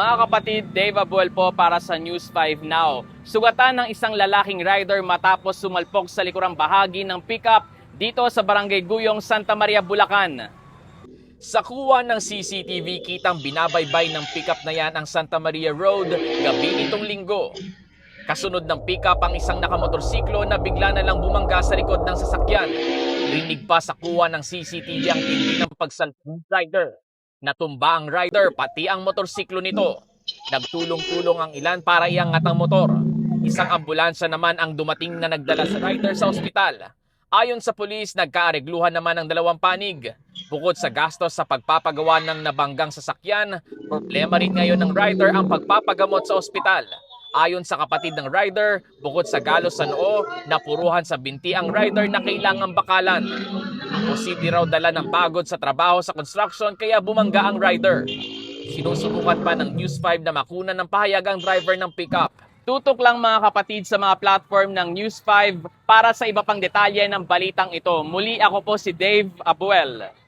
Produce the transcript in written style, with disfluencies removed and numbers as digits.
Mga kapatid, Dave Abuel po para sa News 5 Now. Sugatan ng isang lalaking rider matapos sumalpok sa likurang bahagi ng pickup dito sa Barangay Guyong, Santa Maria, Bulacan. Sa kuha ng CCTV, kitang binabaybay ng pickup na yan ang Santa Maria Road gabi nitong linggo. Kasunod ng pickup ang isang nakamotorsiklo na bigla na lang bumangga sa likod ng sasakyan. Rinig pa sa kuha ng CCTV ang tindi ng pagsalpok ng rider. Natumba ang rider pati ang motorsiklo nito. Nagtulong-tulong ang ilan para iangat ang motor. Isang ambulansya naman ang dumating na nagdala sa rider sa ospital. Ayon sa pulis, nagkaaregluhan naman ang dalawang panig. Bukod sa gastos sa pagpapagawa ng nabanggang sasakyan, problema rin ngayon ng rider ang pagpapagamot sa ospital. Ayon sa kapatid ng rider, bukod sa galos sa noo, napuruhan sa binti ang rider na kailangang bakalan. Posible raw dala ng pagod sa trabaho sa construction kaya bumangga ang rider. Sinusubukan pa ng News 5 na makunan ng pahayag ang driver ng pickup. Tutok lang mga kapatid sa mga platform ng News 5 para sa iba pang detalye ng balitang ito. Muli ako po si Dave Abuel.